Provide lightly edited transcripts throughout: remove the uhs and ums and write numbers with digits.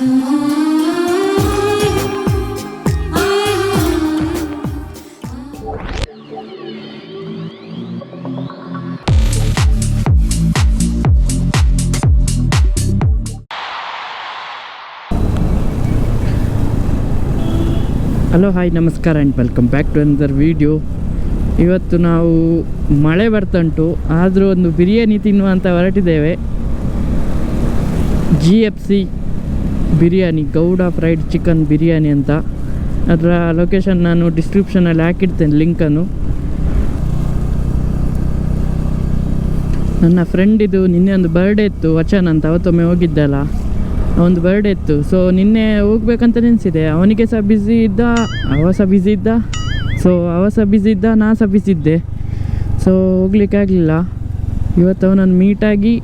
Hello hi ನಮಸ್ಕಾರ and welcome back to another video. ಇವತ್ತು ನಾವು ಮಳೆ ಬರ್ತುಂಟು, ಆದರೂ ಒಂದು ಬಿರಿಯಾನಿ ತಿನ್ನುವಂತ ಹೊರಟಿದ್ದೇವೆ. GFC biryani, Gowda fried chicken biryani ಅಂತ. ಅದರ ಲೊಕೇಶನ್ ನಾನು ಡಿಸ್ಕ್ರಿಪ್ಷನಲ್ಲಿ ಹಾಕಿರ್ತೇನೆ ಲಿಂಕನ್ನು. ನನ್ನ ಫ್ರೆಂಡಿದು ನಿನ್ನೆ ಒಂದು ಬರ್ಡೇ ಇತ್ತು, ವಚನ್ ಅಂತ, ಅವತ್ತೊಮ್ಮೆ ಹೋಗಿದ್ದಲ್ಲ, ಒಂದು ಬರ್ಡೇ ಇತ್ತು. ಸೊ ನಿನ್ನೆ ಹೋಗ್ಬೇಕಂತ ನೆನೆಸಿದೆ. ಅವನಿಗೆ ಸಹ ಬ್ಯುಸಿ ಇದ್ದ, ಅವ ಸಹ ಬ್ಯುಸಿ ಇದ್ದ. ನಾ ಸಹ ಬ್ಯುಸಿ ಇದ್ದೆ. ಸೊ ಹೋಗ್ಲಿಕ್ಕೆ ಆಗಲಿಲ್ಲ. ಇವತ್ತು ಅವನನ್ನು ಮೀಟಾಗಿ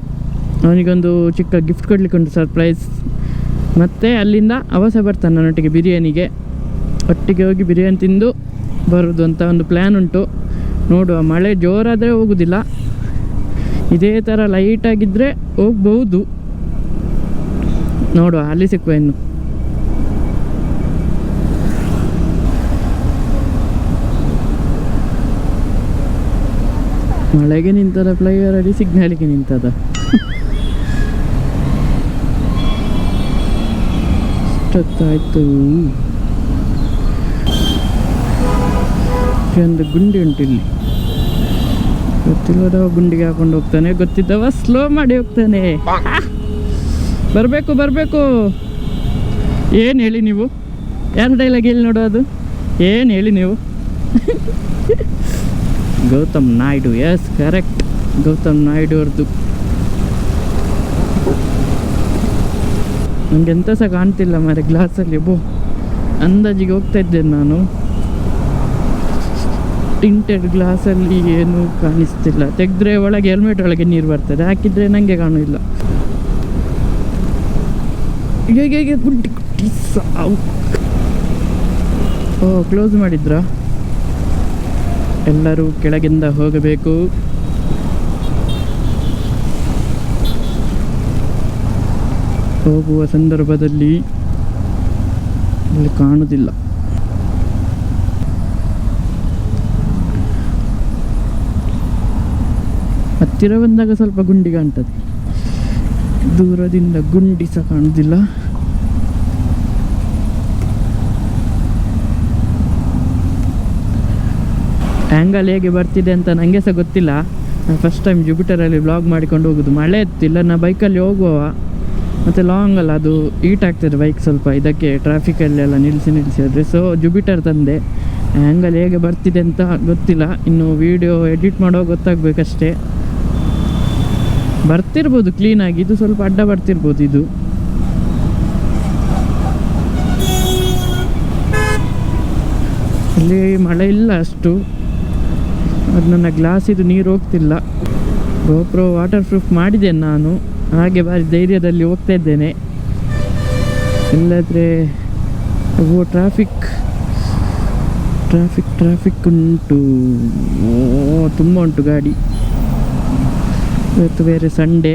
ಅವನಿಗೊಂದು ಚಿಕ್ಕ ಗಿಫ್ಟ್ ಕೊಡ್ಲಿಕ್ಕೆ ಉಂಟು, ಸರ್ಪ್ರೈಸ್. ಮತ್ತು ಅಲ್ಲಿಂದ ಅವ ಸಹ ಬರ್ತಾನೆ ನನ್ನೊಟ್ಟಿಗೆ ಬಿರಿಯಾನಿಗೆ. ಒಟ್ಟಿಗೆ ಹೋಗಿ ಬಿರಿಯಾನಿ ತಿಂದು ಬರೋದು ಅಂತ ಒಂದು ಪ್ಲ್ಯಾನ್ ಉಂಟು. ನೋಡುವ, ಮಳೆ ಜೋರಾದರೆ ಹೋಗೋದಿಲ್ಲ, ಇದೇ ಥರ ಲೈಟಾಗಿದ್ದರೆ ಹೋಗ್ಬೋದು. ನೋಡುವ, ಅಲ್ಲಿ ಸಿಕ್ಕುವ. ಇನ್ನು ಮಳೆಗೆ ನಿಂತದ, ಫ್ಲೈಓವರಲ್ಲಿ ಸಿಗ್ನಲಿಗೆ ನಿಂತದ. ಇಷ್ಟೊತ್ತಾಯ್ತು. ಒಂದು ಗುಂಡಿ ಉಂಟು ಇಲ್ಲಿ, ಗೊತ್ತಿಲ್ಲದವ ಗುಂಡಿಗೆ ಹಾಕೊಂಡು ಹೋಗ್ತಾನೆ, ಗೊತ್ತಿದ್ದವ ಸ್ಲೋ ಮಾಡಿ ಹೋಗ್ತಾನೆ. ಬರಬೇಕು. ಏನು ಹೇಳಿ ನೀವು? ಯಾರು ಡೈಲಾಗ್ ಹೇಳಿ ನೋಡೋ, ಅದು ಏನು ಹೇಳಿ ನೀವು? ಗೌತಮ್ ನಾಯ್ಡು, ಎಸ್ ಕರೆಕ್ಟ್, ಗೌತಮ್ ನಾಯ್ಡು ಅವ್ರದ್ದು. ನನಗೆ ಎಂತ ಸಹ ಕಾಣ್ತಿಲ್ಲ ಮಾರೆ ಗ್ಲಾಸಲ್ಲಿ. ಅಂದಾಜಿಗೆ ಹೋಗ್ತಾ ಇದ್ದೇನೆ ನಾನು. ಟಿಂಟೆಡ್ ಗ್ಲಾಸಲ್ಲಿ ಏನೂ ಕಾಣಿಸ್ತಿಲ್ಲ. ತೆಗೆದ್ರೆ ಒಳಗೆ ಹೆಲ್ಮೆಟ್ ಒಳಗೆ ನೀರು ಬರ್ತದೆ, ಹಾಕಿದರೆ ನನಗೆ ಕಾಣೋದಿಲ್ಲ. ಗುಂಡಿ ಸಾವು. ಕ್ಲೋಸ್ ಮಾಡಿದ್ರ? ಎಲ್ಲರೂ ಕೆಳಗಿಂದ ಹೋಗಬೇಕು. ಹೋಗುವ ಸಂದರ್ಭದಲ್ಲಿ ಇಲ್ಲಿ ಕಾಣುವುದಿಲ್ಲ. ಹತ್ತಿರ ಬಂದಾಗ ಸ್ವಲ್ಪ ಗುಂಡಿ ಕಾಣ್ತದೆ, ದೂರದಿಂದ ಗುಂಡಿ ಸಹ ಕಾಣುವುದಿಲ್ಲ. ಆ್ಯಂಗಲ್ ಹೇಗೆ ಬರ್ತಿದೆ ಅಂತ ನನಗೆ ಸಹ ಗೊತ್ತಿಲ್ಲ. ನಾನು ಫಸ್ಟ್ ಟೈಮ್ ಜುಪಿಟರಲ್ಲಿ ವ್ಲಾಗ್ ಮಾಡಿಕೊಂಡು ಹೋಗೋದು. ಮಳೆ ಇತ್ತಿಲ್ಲ, ನಾ ಬೈಕಲ್ಲಿ ಹೋಗುವ, ಮತ್ತು ಲಾಂಗ್ ಅಲ್ಲ, ಅದು ಹೀಟ್ ಆಗ್ತದೆ ಬೈಕ್ ಸ್ವಲ್ಪ, ಇದಕ್ಕೆ ಟ್ರಾಫಿಕಲ್ಲೆಲ್ಲ ನಿಲ್ಲಿಸಿ ಆದರೆ. ಸೊ ಜುಪಿಟರ್ ತಂದೆ. ಆ್ಯಂಗಲ್ ಹೇಗೆ ಬರ್ತಿದೆ ಅಂತ ಗೊತ್ತಿಲ್ಲ, ಇನ್ನು ವೀಡಿಯೋ ಎಡಿಟ್ ಮಾಡೋ ಗೊತ್ತಾಗಬೇಕಷ್ಟೇ. ಬರ್ತಿರ್ಬೋದು ಕ್ಲೀನಾಗಿ, ಇದು ಸ್ವಲ್ಪ ಅಡ್ಡ ಬರ್ತಿರ್ಬೋದು. ಇದು ಇಲ್ಲಿ ಮಳೆ ಇಲ್ಲ ಅಷ್ಟು, ಅದು ನನ್ನ ಗ್ಲಾಸ್ ಇದು ನೀರು ಹೋಗ್ತಿಲ್ಲ. ಗೋಪ್ರೋ ವಾಟರ್ ಪ್ರೂಫ್ ಮಾಡಿದ್ದೇನೆ ನಾನು, ಹಾಗೆ ಭಾರಿ ಧೈರ್ಯದಲ್ಲಿ ಹೋಗ್ತಾ ಇದ್ದೇನೆ. ಇಲ್ಲದ್ರೆ ಟ್ರಾಫಿಕ್ ಉಂಟು, ತುಂಬ ಉಂಟು ಗಾಡಿ. ಇವತ್ತು ಬೇರೆ ಸಂಡೇ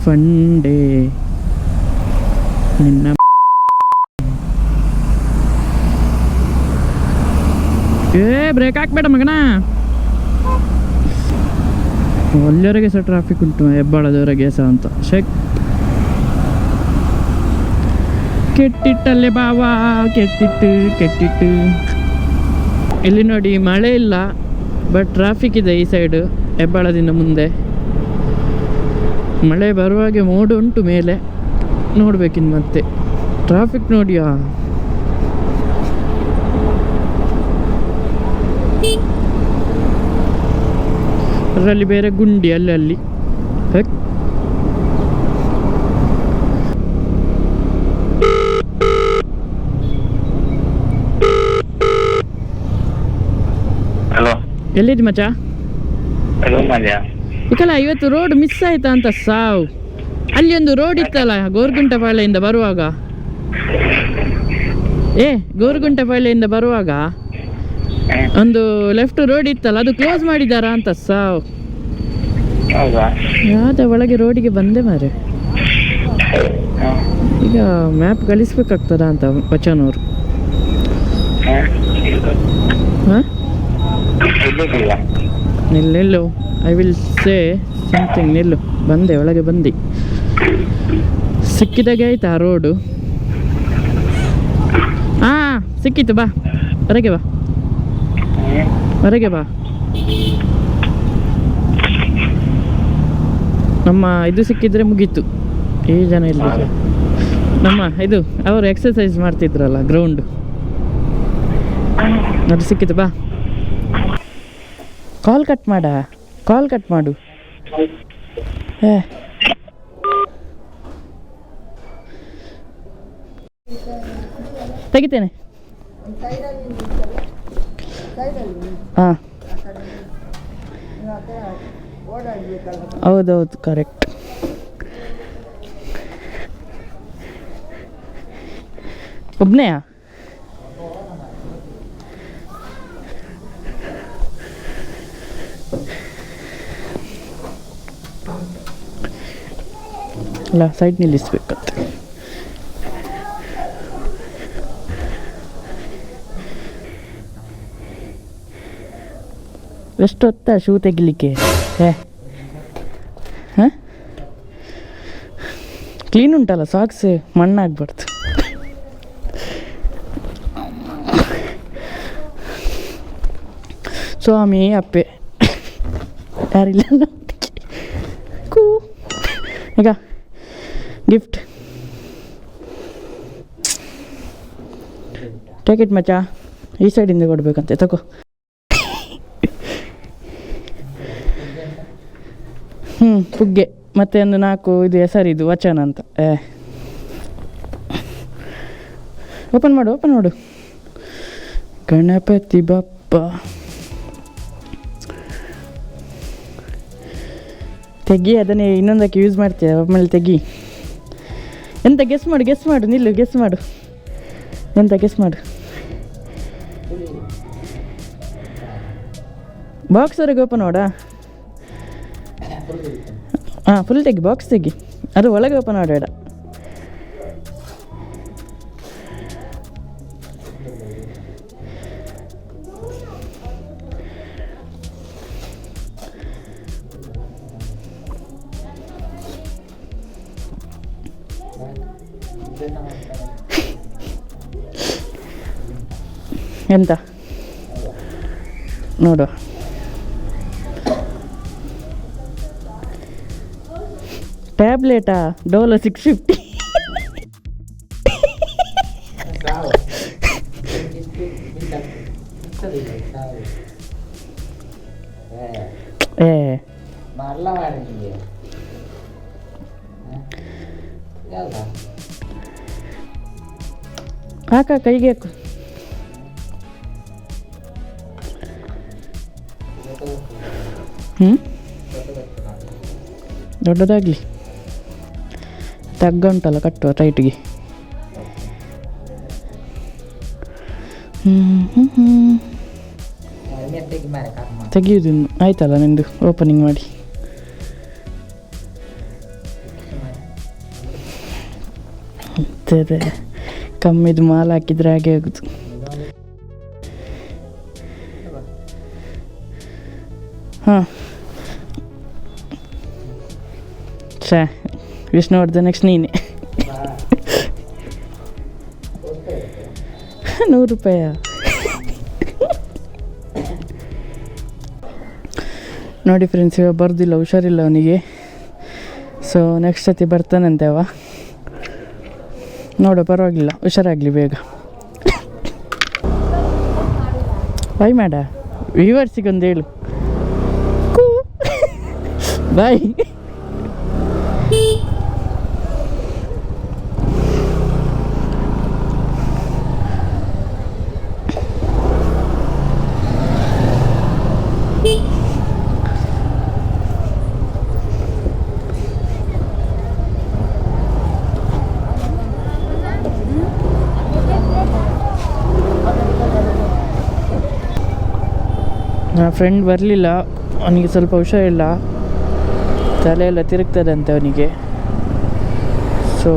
ಫಂಡೇ. ನಿನ್ನ ಬ್ರೇಕ್ ಹಾಕ್ಬೇಡ ಮಗನ. ಅಲ್ಲಿವರೆಗೆ ಸಹ ಟ್ರಾಫಿಕ್ ಉಂಟು, ಹೆಬ್ಬಾಳದವರೆಗೆ ಸಹ ಅಂತ. ಕೆಟ್ಟಿಟ್ಟಲ್ಲೇ ಬಾವಾ, ಕೆಟ್ಟಿಟ್ಟು. ಇಲ್ಲಿ ನೋಡಿ, ಮಳೆ ಇಲ್ಲ, ಬಟ್ ಟ್ರಾಫಿಕ್ ಇದೆ ಈ ಸೈಡು, ಹೆಬ್ಬಾಳದಿಂದ ಮುಂದೆ. ಮಳೆ ಬರುವಾಗೆ ಮೋಡ ಉಂಟು ಮೇಲೆ, ನೋಡ್ಬೇಕಿನ್ನು ಮತ್ತೆ. ಟ್ರಾಫಿಕ್ ನೋಡಿಯಾ, ಅದರಲ್ಲಿ ಬೇರೆ ಗುಂಡಿ ಅಲ್ಲಿ. ಹಲೋ, ಎಲ್ಲಿದ್ದಿ ಮಚ್ಚ? ಈಕಲ್ಲ ಇವತ್ತು ರೋಡ್ ಮಿಸ್ ಆಯ್ತಾ ಅಂತ ಸಾವು. ಅಲ್ಲಿ ಒಂದು ರೋಡ್ ಇತ್ತಲ್ಲ ಗೋರ್ಗುಂಟಪಾಳ್ಯದಿಂದ ಬರುವಾಗ, ಗೋರ್ಗುಂಟಪಾಳ್ಯದಿಂದ ಬರುವಾಗ ಒಂದು ಲೆಫ್ಟ್ ರೋಡ್ ಇತ್ತಲ್ಲ, ಅದು ಕ್ಲೋಸ್ ಮಾಡಿದಾರಾ ಅಂತ ಸಾವು. ಹೌದಾ? ಯಾವ್ದು ಒಳಗೆ ರೋಡಿಗೆ ಬಂದೆ ಮಾರೆ. ಈಗ ಮ್ಯಾಪ್ ಕಳಿಸ್ಬೇಕಾಗ್ತದ ಅಂತ ವಚನ್ ಅವರು. ಹಾಂ ನಿಲ್ಲೆಲ್ಲೋ ಐ ವಿಲ್ ಸೇ ಸಮಥಿಂಗ್. ನಿಲ್ಲು, ಬಂದೆ ಒಳಗೆ ಬಂದು ಸಿಕ್ಕಿದಾಗೆ ಆಯ್ತಾ ರೋಡು? ಹಾಂ ಸಿಕ್ಕಿತು, ಬಾ ಹೊರಗೆ ಬಾ, ಹೊರಗೆ ಬಾ. ನಮ್ಮ ಇದು ಸಿಕ್ಕಿದ್ರೆ ಮುಗೀತು. ಈ ಜನ ಇಲ್ಲಿ ನಮ್ಮ ಇದು ಅವರು ಎಕ್ಸಸೈಸ್ ಮಾಡ್ತಿದ್ರಲ್ಲ ಗ್ರೌಂಡು, ಅದು ಸಿಕ್ಕಿತು. ಬಾ, ಕಾಲ್ ಕಟ್ ಮಾಡು. ತೆಗಿತೇನೆ. ಹಾಂ ಹೌದೌದು ಕರೆಕ್ಟ್. ಒಬ್ಬನೆಯಾ? ಅಲ್ಲ ಸೈಡ್ ನಿಲ್ಲಿಸ್ಬೇಕಂತ. ಎಷ್ಟು ಹೊತ್ತ ಶೂ ತೆಗಿಲಿಕ್ಕೆ? ಹಾಂ ಕ್ಲೀನ್ ಉಂಟಲ್ಲ ಸಾಕ್ಸ್, ಮಣ್ಣಾಗ್ಬಾರ್ದು. ಸ್ವಾಮಿ ಅಪ್ಪೆ ಯಾರಿಲ್ಲ ಕೂ. ಈಗ ಗಿಫ್ಟ್ ಟೇಕ್ ಇಟ್ ಮಚ್ಚ, ಈ ಸೈಡಿಂದ ಕೊಡ್ಬೇಕಂತೆ, ತಗೋ. ಪುಗ್ಗೆ ಮತ್ತೆ ಒಂದು 4 ಇದು ಹೆಸರಿದು ವಚನ ಅಂತ. ಓಪನ್ ಮಾಡು. ಗಣಪತಿ ಬಪ್ಪ. ತೆಗಿ, ಅದನ್ನೇ ಇನ್ನೊಂದಕ್ಕೆ ಯೂಸ್ ಮಾಡ್ತೀಯ ಆಮೇಲೆ ತೆಗಿ. ಎಂತ ಗೆಸ್ ಮಾಡು, ನಿಲ್ಲು, ಗೆಸ್ ಮಾಡು. ಎಂತ ಗೆಸ್ ಮಾಡು. ಬಾಕ್ಸ್ ವರೆಗೆ ಓಪನ್ ಮಾಡ. ಹಾಂ ಫುಲ್ ತೆಗಿ, ಬಾಕ್ಸ್ ತೆಗಿ, ಅದು ಒಳಗೆ ಓಪನ್ ಮಾಡಬೇಡ. ಎಂತ ನೋಡುವ. ಟ್ಯಾಬ್ಲೆಟಾ? ಡೋಲೋ 650. ಹಾಕ, ಕೈಗೆ ಹಾಕು. ದೊಡ್ಡದಾಗಲಿ, ತಗ್ಗ ಉಂಟಲ್ಲ ಕಟ್ಟುವ ಟೈಟ್ಗೆ. ತೆಗಿಯುವುದಿನ್ನು ಆಯ್ತಲ್ಲ ನಿಂದು ಓಪನಿಂಗ್ ಮಾಡಿ. ಅದೇ ಕಮ್ಮಿದು ಮಾಲ್ ಹಾಕಿದ್ರೆ ಹಾಗೆ ಆಗುದು. ಹಾಂ ವಿಷ್ಣುವರ್ಧನ್ ನೆಕ್ಸ್ಟ್ ನೀನೆ. 100 ರೂಪಾಯ? ನೋಡಿ ಫ್ರೆಂಡ್ಸ್, ಇವಾಗ ಬರ್ದಿಲ್ಲ, ಹುಷಾರಿಲ್ಲ ಅವನಿಗೆ. ಸೊ ನೆಕ್ಸ್ಟ್ ಸತಿ ಬರ್ತಾನಂತೆ ಅವ. ನೋಡು, ಪರವಾಗಿಲ್ಲ, ಹುಷಾರಾಗಲಿ ಬೇಗ. ಬಾಯ್ ಮಾಡ, ವ್ಯೂವರ್ಸಿಗೊಂದು ಹೇಳು. ಬಾಯ್. ನನ್ನ ಫ್ರೆಂಡ್ ಬರಲಿಲ್ಲ, ಅವನಿಗೆ ಸ್ವಲ್ಪ ಹುಷಾರಿಲ್ಲ. ತಲೆ ಎಲ್ಲ ತಿರುಗ್ತದಂತೆ ಅವನಿಗೆ. ಸೊ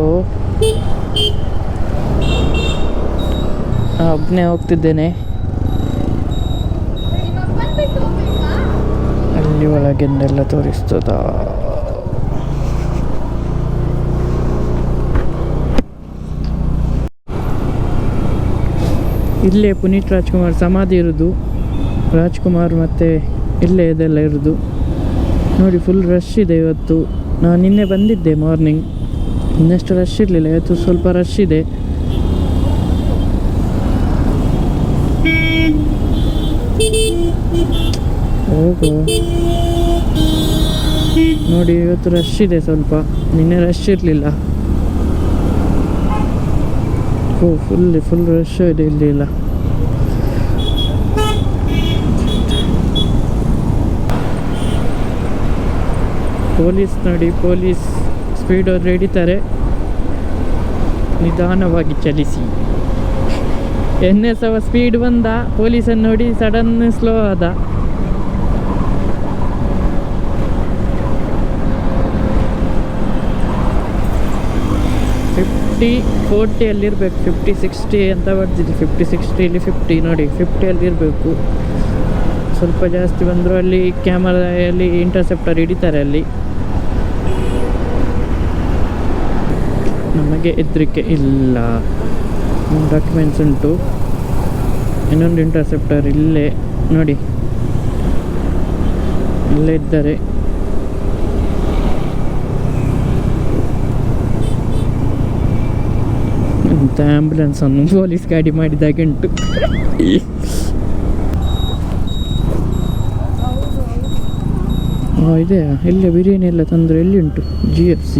ಒಬ್ಬನೇ ಹೋಗ್ತಿದ್ದೇನೆ. ಅಲ್ಲಿ ಒಳಗಿಂದೆಲ್ಲ ತೋರಿಸ್ತದ. ಇಲ್ಲೇ ಪುನೀತ್ ರಾಜ್ಕುಮಾರ್ ಸಮಾಧಿ ಇರೋದು. ರಾಜ್ಕುಮಾರ್ ಮತ್ತು ಇಲ್ಲೇ ಇದೆಲ್ಲ ಇರೋದು ನೋಡಿ. ಫುಲ್ ರಶ್ ಇದೆ ಇವತ್ತು. ನಾನು ನಿನ್ನೆ ಬಂದಿದ್ದೆ ಮಾರ್ನಿಂಗ್, ಇನ್ನಷ್ಟು ರಶ್ ಇರಲಿಲ್ಲ. ಇವತ್ತು ಸ್ವಲ್ಪ ರಶ್ ಇದೆ. ಹೋಗು ನೋಡಿ, ಇವತ್ತು ರಶ್ ಇದೆ ಸ್ವಲ್ಪ, ನಿನ್ನೆ ರಶ್ ಇರಲಿಲ್ಲ. ಫುಲ್ ರಶ್ ಇದೆ ಇಲ್ಲಿ ಇಲ್ಲ. ಪೊಲೀಸ್ ನೋಡಿ, ಪೊಲೀಸ್ ಸ್ಪೀಡ್ ಅವ್ರು ಹಿಡಿತಾರೆ. ನಿಧಾನವಾಗಿ ಚಲಿಸಿ. NS ಸ್ಪೀಡ್ ಬಂದ, ಪೊಲೀಸನ್ನು ನೋಡಿ ಸಡನ್ ಸ್ಲೋ ಆದ. ಫಿಫ್ಟಿ 40 ಅಲ್ಲಿರಬೇಕು. 50 60 ಅಂತ ಬರ್ತಿದೆ. 50 60 ಇಲ್ಲಿ 50 ನೋಡಿ, 50 ಅಲ್ಲಿರಬೇಕು. ಸ್ವಲ್ಪ ಜಾಸ್ತಿ ಬಂದರೂ ಅಲ್ಲಿ ಕ್ಯಾಮರಾಯಲ್ಲಿ ಇಂಟರ್ಸೆಪ್ಟರ್ ಹಿಡಿತಾರೆ. ಅಲ್ಲಿ ನಮಗೆ ಹೆದರಿಕೆ ಇಲ್ಲ. ಡಾಕ್ಯುಮೆಂಟ್ಸ್ ಉಂಟು. ಇನ್ನೊಂದು ಇಂಟರ್ಸೆಪ್ಟರ್ ಇಲ್ಲೇ ನೋಡಿ, ಇಲ್ಲೇ ಇದ್ದಾರೆ. ಅಂತ ಆ್ಯಂಬುಲೆನ್ಸನ್ನು ಪೊಲೀಸ್ ಗಾಡಿ ಮಾಡಿದಾಗೆ ಉಂಟು. ಇದೆ ಇಲ್ಲೇ ಬಿರಿಯಾನಿ ಎಲ್ಲ ತಂದರೆ ಎಲ್ಲಿ ಉಂಟು? GFC.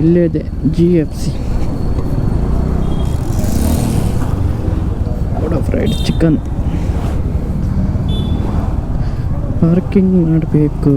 ಇಲ್ಲೇ ಇದೆ GFC. Fried chicken. ಪಾರ್ಕಿಂಗ್ ಮಾಡಬೇಕು.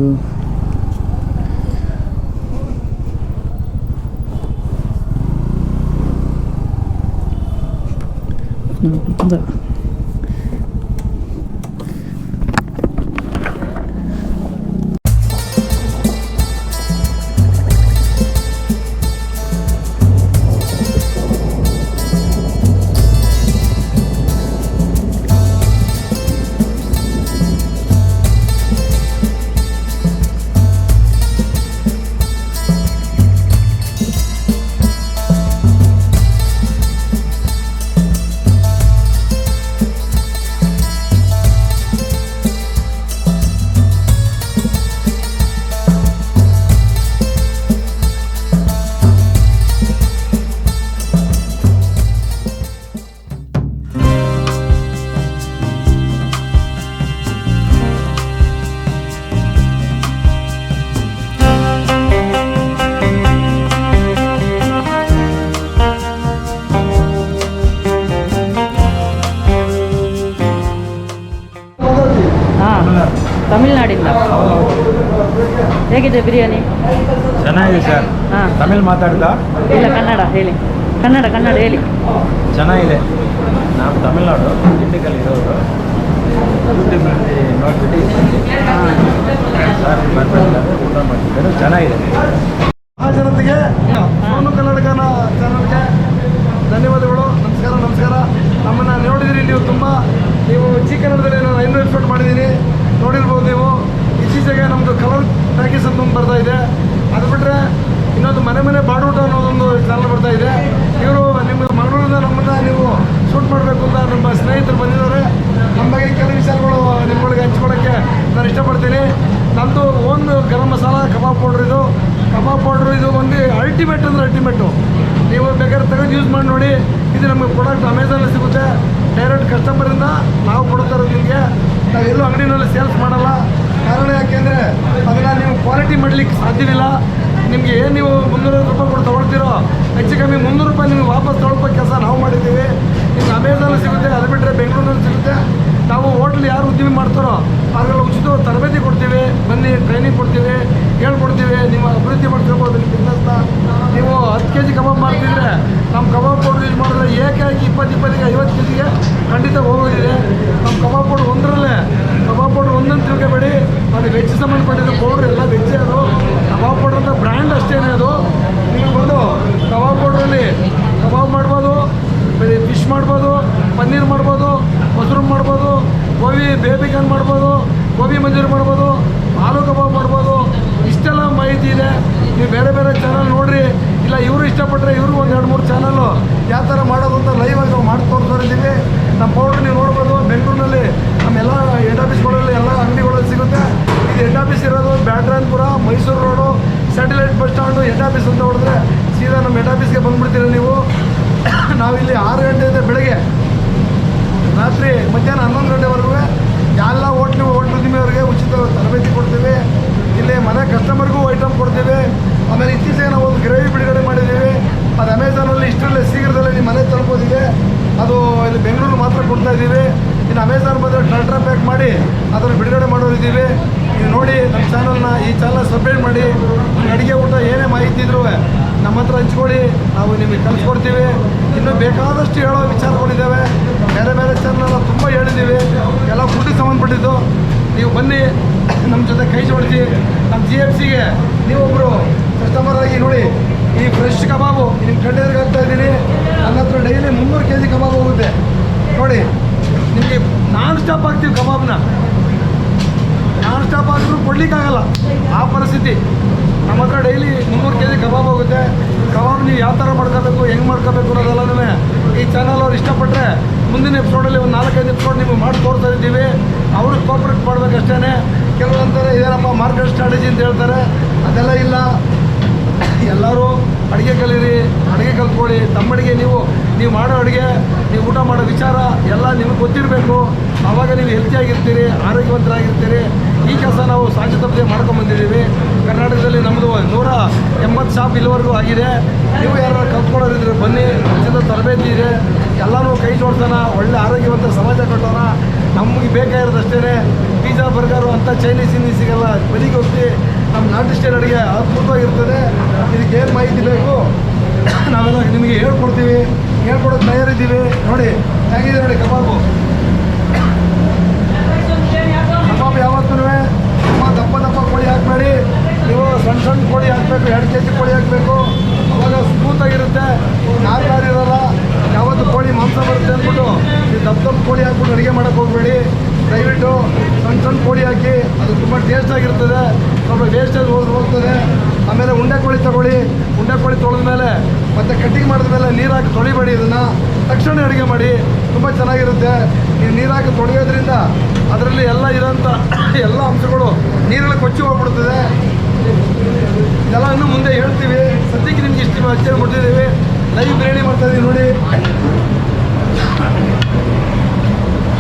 ತಮಿಳ್ನಾಡಿಂದ. ಹೇಗಿದೆ ಬಿರಿಯಾನಿ? ಚೆನ್ನಾಗಿದೆ ಸರ್. ಹಾಂ, ತಮಿಳ್ ಮಾತಾಡ್ತಾ ಇಲ್ಲ ಕನ್ನಡ ಹೇಳಿ. ಕನ್ನಡ ಹೇಳಿ. ಚೆನ್ನಾಗಿದೆ. ನಾವು ತಮಿಳ್ನಾಡು ಇಂಡಿಕಲ್ ಇರೋರು. ಯೂಟ್ಯೂಬ್ನಲ್ಲಿ ನೋಡ್ಬಿಟ್ಟು ಸರ್ ಬರ್ಬೇಕು ಊಟ ಮಾಡ್ತಿದ್ದಾರೆ. ಚೆನ್ನಾಗಿದೆ. ಆ ಜನತೆಗೆ ಸೋನು ಕನ್ನಡಕನ ಚಾನಲ್ಗೆ ಧನ್ಯವಾದಗಳು. ನಮಸ್ಕಾರ. ನಮ್ಮನ್ನು ನೋಡಿದಿರಿ ನೀವು ಜಿ ಕನ್ನಡದಲ್ಲಿ ನಾನು 500 ಎಪಿಸೋಡ್ ಮಾಡಿದ್ದೀನಿ, ನೋಡಿರ್ಬೋದು ನೀವು. ಇತ್ತೀಚೆಗೆ ನಮ್ಮದು ಕಲರ್ ಪ್ಯಾಕೇಜ್ ಅಂತ ಒಂದು ಬರ್ತಾ ಇದೆ. ಅದು ಬಿಟ್ಟರೆ ಇನ್ನೊಂದು ಮನೆ ಬಾಡೂಟ ಅನ್ನೋದೊಂದು ಚಾನಲ್ ಬರ್ತಾ ಇದೆ. ಇವರು ನಿಮ್ಮ ಮಂಗಳೂರಿಂದ ನಮ್ಮನ್ನು ನೀವು ಶೂಟ್ ಮಾಡಬೇಕು ಅಂತ ನಮ್ಮ ಸ್ನೇಹಿತರು ಬಂದಿದ್ದಾರೆ. ನಮ್ಮ ಬಗ್ಗೆ ಕೆಲವು ವಿಚಾರಗಳು ನಿಮ್ಮಗಳಿಗೆ ಹಂಚ್ಕೊಳ್ಳೋಕ್ಕೆ ನಾನು ಇಷ್ಟಪಡ್ತೀನಿ. ನಮ್ಮದು ಒಂದು ಗರಂ ಮಸಾಲ ಕಬಾಬ್ ಪೌಡ್ರ್ ಇದು ಒಂದು ಅಲ್ಟಿಮೇಟು. ನೀವು ಬೇಕಾದ್ರೆ ತೆಗೆದು ಯೂಸ್ ಮಾಡಿ ನೋಡಿ. ಇದು ನಮಗೆ ಪ್ರಾಡಕ್ಟ್ ಅಮೆಝಾನಲ್ಲಿ ಸಿಗುತ್ತೆ. ಡೈರೆಕ್ಟ್ ಕಸ್ಟಮರಿಂದ ನಾವು ಕೊಡ್ತಾ ಇರೋದು ನಿಮಗೆ. ನಾವು ಎಲ್ಲೂ ಅಂಗಡಿನಲ್ಲಿ ಸೇಲ್ಸ್ ಮಾಡಲ್ಲ. ಕಾರಣ ಯಾಕೆಂದರೆ ಅದನ್ನು ನೀವು ಕ್ವಾಲಿಟಿ ಮಾಡಲಿಕ್ಕೆ ಸಾಧ್ಯವಿಲ್ಲ. ನಿಮಗೆ ಏನು ನೀವು 350 ರೂಪಾಯಿ ಕೊಟ್ಟು ತೊಗೊಳ್ತೀರೋ, ಹೆಚ್ಚು ಕಮ್ಮಿ 300 ರೂಪಾಯಿ ನಿಮಗೆ ವಾಪಸ್ ತೊಗೊಳ್ಬೇಕು ಕೆಲಸ ನಾವು ಮಾಡಿದ್ದೀವಿ. ನಿಮ್ಗೆ ಅಮೆಝಾನಲ್ಲಿ ಸಿಗುತ್ತೆ. ಅದು ಬಿಟ್ಟರೆ ಬೆಂಗಳೂರಿನಲ್ಲಿ ಸಿಗುತ್ತೆ. ನಾವು ಹೋಟ್ಲ್ ಯಾರು ಉದ್ಯಮ ಮಾಡ್ತಾರೋ ಅವ್ರಿಗೆಲ್ಲ ಉಚಿತ ತರಬೇತಿ ಕೊಡ್ತೀವಿ. ಬನ್ನಿ, ಟ್ರೈನಿಂಗ್ ಕೊಡ್ತೀವಿ, ಹೇಳ್ಕೊಡ್ತೀವಿ. ನೀವು ಅಭಿವೃದ್ಧಿ ಮಾಡ್ತಿರ್ಬೋದು ನಿಮ್ಮ ಬಿಸ್ನೆಸ್ನ. ನೀವು 10 kg ಕಬಾಬ್ ಮಾಡ್ತಿದ್ರೆ ನಮ್ಮ ಕಬಾಬ್ ಪೌಡ್ರ್ ಯೂಸ್ ಮಾಡಿದ್ರೆ ಏಕಾಗಿ 20 50 kgಗೆ ಖಂಡಿತ ಹೋಗೋದಿದೆ. ನಮ್ಮ ಕಬಾಬ್ ಪೌಡ್ರ್ ಒಂದರಲ್ಲೇ ಕಬಾಬ್ ಪೌಡ್ರ್ ಒಂದೊಂದು ತಿಳ್ಕೊಬೇಡಿ. ಅದು ವೆಜ್ ಸಂಬಂಧಪಟ್ಟಿದ್ದು ಪೌಡ್ರ್ ಎಲ್ಲ ವೆಜ್ಜೇ. ಅದು ಕಬಾಬ್ ಪೌಡ್ರ್ ಅಂತ ಬ್ರ್ಯಾಂಡ್ ಅಷ್ಟೇ ಅದು. ನಿಮಗೆ ಬಂದು ಕಬಾಬ್ ಪೌಡ್ರಲ್ಲಿ ಕಬಾಬ್ ಮಾಡ್ಬೋದು, ಫಿಶ್ ಮಾಡ್ಬೋದು, ಪನ್ನೀರ್ ಮಾಡ್ಬೋದು, ಮಶ್ರೂಮ್ ಮಾಡ್ಬೋದು, ಗೋಬಿ ಬೇಬಿಕಾನ್ ಮಾಡ್ಬೋದು, ಗೋಬಿ ಮಂಚೂರಿ ಮಾಡ್ಬೋದು, ಆಲೂ ಕಬಾಬ್ ಮಾಡ್ಬೋದು. ಇಷ್ಟೆಲ್ಲ ಮಾಹಿತಿ ಇದೆ. ನೀವು ಬೇರೆ ಬೇರೆ ಚಾನಲ್ ನೋಡಿರಿ. ಇಲ್ಲ ಇವರು ಇಷ್ಟಪಟ್ಟರೆ ಇವ್ರಿಗೂ ಒಂದು 2-3 ಚಾನಲ್ಲು ಯಾವ ಥರ ಮಾಡೋದು ಅಂತ ಲೈವ್ ಆಗಿ ನಾವು ಮಾಡಿ ತೋರಿಸ್ತಾರಿದ್ದೀವಿ. ನಮ್ಮ ಪೌಡ್ರ್ ನೀವು ನೋಡ್ಬೋದು. ಬೆಂಗಳೂರಿನಲ್ಲಿ ನಮ್ಮೆಲ್ಲ ಹೆಡ್ ಆಫೀಸ್ಗಳಲ್ಲಿ ಎಲ್ಲ ಅಂಗಡಿಗಳಲ್ಲಿ ಸಿಗುತ್ತೆ. ಇದು ಹೆಡ್ ಆಫೀಸ್ ಇರೋದು Byatranpura, Mysuru road, satellite bus stand head office ಅಂತ ಹೊಡೆದ್ರೆ ಸೀದಾ ನಮ್ಮ ಹೆಡ್ ಆಫೀಸ್ಗೆ ಬಂದುಬಿಡ್ತೀರ ನೀವು. ನಾವಿಲ್ಲಿ 6 ಗಂಟೆಯಿಂದ ಬೆಳಗ್ಗೆ ರಾತ್ರಿ ಮಧ್ಯಾಹ್ನ 11 ಗಂಟೆವರೆಗೂ ಎಲ್ಲ ಹೋಟ್ಲು ಉದ್ದಿಮೆಯವ್ರಿಗೆ ಉಚಿತ ತರಬೇತಿ ಕೊಡ್ತೀವಿ. ಇಲ್ಲಿ ಮನೆ ಕಸ್ಟಮರ್ಗೂ ಐಟಮ್ ಕೊಡ್ತೀವಿ. ಆಮೇಲೆ ಇತ್ತೀಚೆಗೆ ನಾವು ಒಂದು ಗ್ರೇವಿ ಬಿಡುಗಡೆ ಮಾಡಿದ್ದೀವಿ. ಅದು ಅಮೆಝಾನಲ್ಲಿ ಇಷ್ಟರಲ್ಲೇ ಶೀಘ್ರದಲ್ಲೇ ನಿಮ್ಮ ಮನೆ ತಲುಪೋದಿದೆ. ಅದು ಇಲ್ಲಿ ಬೆಂಗಳೂರು ಮಾತ್ರ ಕೊಡ್ತಾ ಇದ್ದೀವಿ. ಇನ್ನು ಅಮೆಝಾನ್ ಬಂದರೆ ಟ್ರಾಕ್ಟರ್ ಪ್ಯಾಕ್ ಮಾಡಿ ಅದನ್ನು ಬಿಡುಗಡೆ ಮಾಡೋರಿದ್ದೀವಿ. ನೀವು ನೋಡಿ ನಮ್ಮ ಚಾನಲ್ನ, ಈ ಚಾನಲ್ ಸಬ್ಸ್ಕ್ರೈಬ್ ಮಾಡಿ. ಅಡುಗೆ ಊಟ ಏನೇ ಮಾಹಿತಿ ಇದ್ರೂ ನಮ್ಮ ಹತ್ರ ಹಂಚ್ಕೊಳ್ಳಿ, ನಾವು ನಿಮಗೆ ಕಲಿಸ್ಕೊಡ್ತೀವಿ. ಇನ್ನೂ ಬೇಕಾದಷ್ಟು ಹೇಳೋ ವಿಚಾರಗಳಿದ್ದಾವೆ. ಬೇರೆ ಬೇರೆ ಚಾನಲ್ ತುಂಬ ಹೇಳಿದ್ದೀವಿ, ಎಲ್ಲ ಫುಡ್ಗೆ ಸಂಬಂಧಪಟ್ಟಿದ್ದು. ನೀವು ಬನ್ನಿ, ನಮ್ಮ ಜೊತೆ ಕೈ ಜೋಡಿಸಿ. ನಮ್ಮ GFCಗೆ ನೀವೊಬ್ಬರು ಕಸ್ಟಮರ್ ಆಗಿ ನೋಡಿ. ಈ ಫ್ರೆಶ್ ಕಬಾಬು ನಿಮ್ಮ ಕಣ್ಣೆದುರಿಗೆ ಹಾಕ್ತಾ ಇದ್ದೀನಿ. ನನ್ನ ಹತ್ರ ಡೈಲಿ 300 kg ಕಬಾಬ್ ಹೋಗುತ್ತೆ ನೋಡಿ. ನಿಮಗೆ ನಾನ್ ಸ್ಟಾಪ್ ಹಾಕ್ತೀವಿ ಕಬಾಬ್ನ. ನಾನ್ ಸ್ಟಾಪ್ ಆದರೂ ಕೊಡಲಿಕ್ಕಾಗಲ್ಲ, ಆ ಪರಿಸ್ಥಿತಿ. ನಮ್ಮ ಹತ್ರ ಡೈಲಿ 300 kg ಕಬಾಬ್ ಹೋಗುತ್ತೆ. ಕಬಾಬ್ ನೀವು ಯಾವ ಥರ ಮಾಡ್ಕೋಬೇಕು, ಹೆಂಗೆ ಮಾಡ್ಕೋಬೇಕು ಅನ್ನೋದೆಲ್ಲನೂ ಈ ಚಾನಲ್ ಅವ್ರು ಇಷ್ಟಪಟ್ಟರೆ ಮುಂದಿನ ಎಪಿಸೋಡಲ್ಲಿ ಒಂದು 4-5 ಎಪಿಸೋಡ್ ನಿಮಗೆ ಮಾಡಿ ತೋರ್ತಾ ಇದ್ದೀವಿ. ಅವ್ರಿಗೆ ಕೋಪ್ರೇಟ್ ಮಾಡಬೇಕಷ್ಟೇ. ಕೆಲವರು ಅಂತಾರೆ ಇದೇನಪ್ಪ ಮಾರ್ಕೆಟ್ ಸ್ಟ್ರಾಟಜಿ ಅಂತ ಹೇಳ್ತಾರೆ. ಅದೆಲ್ಲ ಇಲ್ಲ. ಎಲ್ಲರೂ ಅಡುಗೆ ಕಲೀರಿ, ಅಡುಗೆ ಕಲ್ತ್ಕೊಳ್ಳಿ. ತಮ್ಮ ಅಡುಗೆ ನೀವು ಮಾಡೋ ಅಡುಗೆ, ನೀವು ಊಟ ಮಾಡೋ ವಿಚಾರ ಎಲ್ಲ ನಿಮಗೆ ಗೊತ್ತಿರಬೇಕು. ಆವಾಗ ನೀವು ಹೆಲ್ತಿಯಾಗಿರ್ತೀರಿ, ಆರೋಗ್ಯವಂತರಾಗಿರ್ತೀರಿ. ಈ ಕೆಲಸ ನಾವು ಸಾಧ್ಯ ತಪ್ಪದೆ ಮಾಡ್ಕೊಂಬಂದಿದ್ದೀವಿ. ಕರ್ನಾಟಕದಲ್ಲಿ ನಮ್ಮದು 180 ಶಾಪ್ ಇಲ್ಲಿವರೆಗೂ ಆಗಿದೆ. ನೀವು ಯಾರು ಕಲ್ತ್ಕೊಳ್ಳೋರಿದ್ರೆ ಬನ್ನಿ, ಉಚಿತ ತರಬೇತಿ ಇದೆ. ಎಲ್ಲನೂ ಕೈ ಜೋಡ್ಸೋಣ, ಒಳ್ಳೆ ಆರೋಗ್ಯವಂತ ಸಮಾಜ ಕಟ್ಟೋಣ. ನಮಗೆ ಬೇಕಾಗಿರೋದಷ್ಟೇ. ಪಿಜ್ಜಾ ಬರ್ಗರು ಅಂತ ಚೈನೀಸ್ ಸಿಗಲ್ಲ. ಬದಿಗೆ ಹೋಗ್ತಿ ನಮ್ಮ ನಾಟಿ ಸ್ಟೈಲ್ ಅಡುಗೆ ಅದ್ಭುತವಾಗಿರ್ತದೆ. ಇದಕ್ಕೇನು ಮಾಹಿತಿ ಬೇಕು ನಾವೆಲ್ಲ ನಿಮಗೆ ಹೇಳ್ಕೊಡ್ತೀವಿ, ಹೇಳ್ಕೊಡೋದು ತಯಾರಿದ್ದೀವಿ. ನೋಡಿ ಹೇಗಿದೆ ನೋಡಿ ಕಬಾಬು. ಕಬಾಬ್ ಯಾವತ್ತೂ ದಪ್ಪ ಕೋಳಿ ಹಾಕಬೇಡಿ. ನೀವು ಸಣ್ಣ ಕೋಳಿ ಹಾಕಬೇಕು, 2 kg ಕೋಳಿ ಹಾಕಬೇಕು. ಅವಾಗ ಸ್ಮೂತಾಗಿರುತ್ತೆ, ನಾರಿರಲ್ಲ. ಯಾವತ್ತು ಕೋಳಿ ಮಾಂಸ ಬರುತ್ತೆ ಅಂದ್ಬಿಟ್ಟು ನೀವು ದಪ್ಪ ಕೋಳಿ ಹಾಕ್ಬಿಟ್ಟು ಅಡುಗೆ ಮಾಡೋಕ್ಕೆ ಹೋಗಬೇಡಿ. ದಯವಿಟ್ಟು ಸಣ್ಣ ಕೋಳಿ ಹಾಕಿ, ಅದು ತುಂಬ ಟೇಸ್ಟಾಗಿರ್ತದೆ. ಸ್ವಲ್ಪ ವೇಸ್ಟೇಜ್ ಹೋಗ್ತದೆ. ಆಮೇಲೆ ಉಂಡೆ ಕೋಳಿ ತೊಗೊಳ್ಳಿ. ಉಂಡೆ ಕೋಳಿ ತೊಳೆದ ಮೇಲೆ ಮತ್ತು ಕಟ್ಟಿಂಗ್ ಮಾಡಿದ ಮೇಲೆ ನೀರು ಹಾಕಿ ತೊಳಿಬೇಡಿ. ಇದನ್ನು ತಕ್ಷಣ ಅಡುಗೆ ಮಾಡಿ, ತುಂಬ ಚೆನ್ನಾಗಿರುತ್ತೆ. ನೀವು ನೀರು ಹಾಕಿ ತೊಳೆಯೋದ್ರಿಂದ ಅದರಲ್ಲಿ ಎಲ್ಲ ಇರೋಂಥ ಎಲ್ಲ ಅಂಶಗಳು ನೀರಲ್ಲಿ ಕೊಚ್ಚಿ ಹೋಗ್ಬಿಡ್ತದೆ. ಇದೆಲ್ಲ ಇನ್ನೂ ಮುಂದೆ ಹೇಳ್ತೀವಿ. ಸದ್ಯಕ್ಕೆ ನಿಮ್ಗೆ ಇಷ್ಟು ಹಚ್ಚೆ ಕೊಟ್ಟಿದ್ದೀವಿ. ಲೈವ್ ಬಿರಿಯಾನಿ ಮಾಡ್ತಾಯಿದ್ದೀವಿ ನೋಡಿ.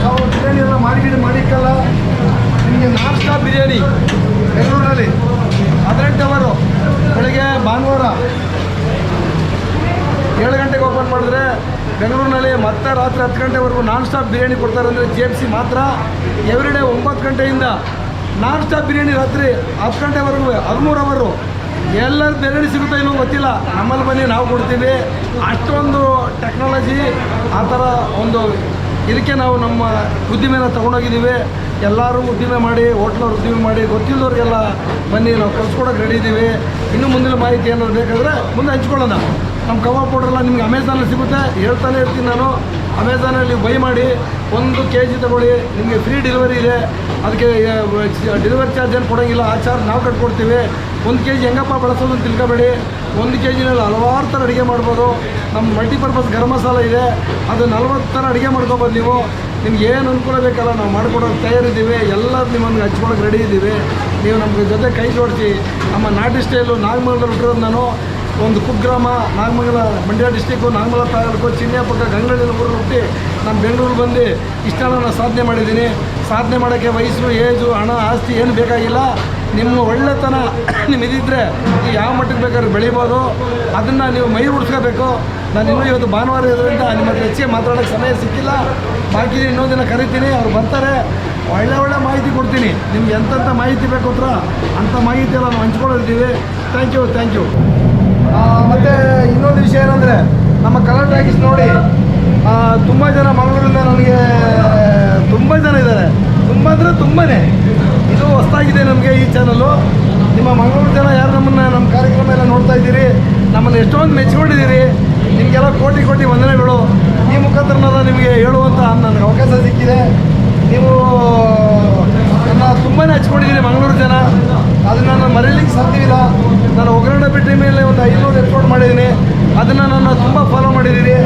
ನಾವು ಬಿರಿಯಾನಿ ಎಲ್ಲ ಮಾಡಿಕ್ಕಲ್ಲ. ನಿಮಗೆ ನಾನ್ ಸ್ಟಾಪ್ ಬಿರಿಯಾನಿ ಬೆಂಗಳೂರಿನಲ್ಲಿ 18 ಅವರು ಬೆಳಗ್ಗೆ ಭಾನುವಾರ 7 ಗಂಟೆಗೆ ಓಪನ್ ಮಾಡಿದ್ರೆ ಬೆಂಗಳೂರಿನಲ್ಲಿ ಮತ್ತೆ ರಾತ್ರಿ 10 ಗಂಟೆವರೆಗೂ ನಾನ್ ಸ್ಟಾಪ್ ಬಿರಿಯಾನಿ ಕೊಡ್ತಾರೆ. ಅಂದರೆ GFC ಮಾತ್ರ. ಎವ್ರಿಡೇ 9 ಗಂಟೆಯಿಂದ ನಾನ್ ಸ್ಟಾಪ್ ಬಿರಿಯಾನಿ ರಾತ್ರಿ 10 ಗಂಟೆವರೆಗೂ 13 ಅವರು. ಎಲ್ಲರೂ ಬಿರಿಯಾನಿ ಸಿಗುತ್ತಾ ಇನ್ನೂ ಗೊತ್ತಿಲ್ಲ. ನಮ್ಮಲ್ಲಿ ಬನ್ನಿ, ನಾವು ಕೊಡ್ತೀವಿ. ಅಷ್ಟೊಂದು ಟೆಕ್ನಾಲಜಿ, ಆ ಥರ ಒಂದು ಇದಕ್ಕೆ ನಾವು ನಮ್ಮ ಉದ್ದಿಮೆನ ತೊಗೊಂಡೋಗಿದ್ದೀವಿ. ಎಲ್ಲರೂ ಉದ್ದಿಮೆ ಮಾಡಿ, ಹೋಟ್ಲವ್ರು ಉದ್ದಿಮೆ ಮಾಡಿ, ಗೊತ್ತಿಲ್ಲದವ್ರಿಗೆಲ್ಲ ಬನ್ನಿ, ನಾವು ಕಲ್ಸ್ಕೊಡೋಕೆ ರೆಡಿ ಇದ್ದೀವಿ. ಇನ್ನೂ ಮುಂದಿನ ಮಾಹಿತಿ ಏನಾದ್ರು ಬೇಕಾದರೆ ಮುಂದೆ ಹಂಚ್ಕೊಳ್ಳೋಣ. ನಮ್ಮ ಕಬಾಬ್ ಪೌಡ್ರೆಲ್ಲ ನಿಮ್ಗೆ ಅಮೆಝಾನಲ್ಲಿ ಸಿಗುತ್ತೆ. ಹೇಳ್ತಾನೆ ಇರ್ತೀನಿ ನಾನು. ಅಮೆಝಾನಲ್ಲಿ ಬೈ ಮಾಡಿ 1 kg ತೊಗೊಳ್ಳಿ, ನಿಮಗೆ ಫ್ರೀ ಡೆಲಿವರಿ ಇದೆ. ಅದಕ್ಕೆ ಡೆಲಿವರಿ ಚಾರ್ಜ್ ಏನು ಕೊಡೋಂಗಿಲ್ಲ. ಆ ಚಾರ್ಜ್ ನಾವು ಕಟ್ಕೊಡ್ತೀವಿ. 1 kg ಹೆಂಗಪ್ಪ ಬಳಸೋದು ಅಂತ ತಿಳ್ಕೊಬೇಡಿ. 1 kgನಲ್ಲಿ ಹಲವಾರು ಥರ ಅಡುಗೆ ಮಾಡ್ಬೋದು. ನಮ್ಮ ಮಲ್ಟಿಪರ್ಪಸ್ ಗರಂ ಮಸಾಲ ಇದೆ, ಅದು 40 ಥರ ಅಡುಗೆ ಮಾಡ್ಕೊಬೋದು. ನಿಮ್ಗೆ ಏನು ಅನುಕೂಲ ಬೇಕಲ್ಲ ನಾವು ಮಾಡಿಕೊಡೋಕೆ ತಯಾರಿದ್ದೀವಿ. ಎಲ್ಲರೂ ನಿಮ್ಮನ್ನು ಹಚ್ಕೊಳಕ್ಕೆ ರೆಡಿ ಇದ್ದೀವಿ. ನೀವು ನಮ್ಮ ಜೊತೆ ಕೈ ಜೋಡಿಸಿ. ನಮ್ಮ ನಾಟಿ ಸ್ಟೈಲು ನಾಗಮಂಗಲದಲ್ಲಿ ಹುಟ್ಟಿರೋದು ನಾನು. ಒಂದು ಕುಗ್ರಾಮ, ನಾಗಮಂಗಲ, ಮಂಡ್ಯ ಡಿಸ್ಟಿಕ್ಕು, ನಾಗಮಂಗಲ ತಾಲೂಕು, ಚಿನ್ಯಾಪಕ್ಕ, ಗಂಗಳ್ಳಿ ಊರು ಹುಟ್ಟಿ ನಾನು ಬೆಂಗಳೂರು ಬಂದು ಇಷ್ಟೆಲ್ಲ ನಾನು ಸಾಧನೆ ಮಾಡಿದ್ದೀನಿ. ಸಾಧನೆ ಮಾಡೋಕ್ಕೆ ವಯಸ್ಸು, ಏಜು, ಹಣ, ಆಸ್ತಿ ಏನು ಬೇಕಾಗಿಲ್ಲ. ನಿಮ್ಮ ಒಳ್ಳೆತನ ನಿಮ್ಮಿದ್ದರೆ ನೀವು ಯಾವ ಮಟ್ಟಕ್ಕೆ ಬೇಕಾದ್ರೂ ಬೆಳಿಬೋದು. ಅದನ್ನು ನೀವು ಮೈ ಉಡ್ಸ್ಕೋಬೇಕು. ನಾನು ಇನ್ನೂ ಇವತ್ತು ಭಾನುವಾರ ಇರೋದ್ರಿಂದ ನಿಮ್ಮ ಹತ್ರ ಹೆಚ್ಚಿಗೆ ಮಾತಾಡೋಕ್ಕೆ ಸಮಯ ಸಿಕ್ಕಿಲ್ಲ. ಬಾಕಿ ಇನ್ನೊಂದು ದಿನ ಕರಿತೀನಿ, ಅವ್ರು ಬರ್ತಾರೆ. ಒಳ್ಳೆ ಮಾಹಿತಿ ಕೊಡ್ತೀನಿ. ನಿಮ್ಗೆ ಎಂತೆಂಥ ಮಾಹಿತಿ ಬೇಕು ಹತ್ರ ಅಂಥ ಮಾಹಿತಿ ಎಲ್ಲ ನಾವು ಹಂಚ್ಕೊಂಡಿರ್ತೀವಿ. Thank you. ಮತ್ತು ಇನ್ನೊಂದು ವಿಷಯ ಏನಂದರೆ, ನಮ್ಮ ಕಲರ್ ಟಾಕೀಸ್ ನೋಡಿ ತುಂಬ ಜನ ಮಂಗಳೂರಿಂದ ನನಗೆ ತುಂಬ ಜನ ಇದ್ದಾರೆ. ತುಂಬ ಅಂದರೆ ತುಂಬಾ ಇದು ಹೊಸದಾಗಿದೆ ನಮಗೆ ಈ ಚಾನಲ್ಲು. ನಿಮ್ಮ ಮಂಗಳೂರು ಜನ ಯಾರು ನಮ್ಮ ಕಾರ್ಯಕ್ರಮ ಎಲ್ಲ ನೋಡ್ತಾ ಇದ್ದೀರಿ, ನಮ್ಮನ್ನು ಎಷ್ಟೊಂದು ಮೆಚ್ಕೊಂಡಿದ್ದೀರಿ, ನಿಮಗೆಲ್ಲ ಕೋಟಿ ಕೋಟಿ ವಂದನೆಗಳು. ಈ ಮುಖಾಂತರನಾದ ನಿಮಗೆ ಹೇಳುವಂಥ ನನಗೆ ಅವಕಾಶ ಸಿಕ್ಕಿದೆ. ನೀವು ನನ್ನ ತುಂಬಾ ಹಚ್ಕೊಂಡಿದ್ದೀನಿ ಮಂಗಳೂರು ಜನ, ಅದನ್ನು ನಾನು ಮರೀಲಿಕ್ಕೆ ಸಾಧ್ಯವಿಲ್ಲ. ನಾನು ಒಗ್ಗರಣೆ ಬಿಟ್ಟ ಮೇಲೆ ಒಂದು 500 ಎಪಿಸೋಡ್ ಮಾಡಿದ್ದೀನಿ, ಅದನ್ನು ನಾನು ತುಂಬ ಫಾಲೋ ಮಾಡಿದ್ದೀನಿ.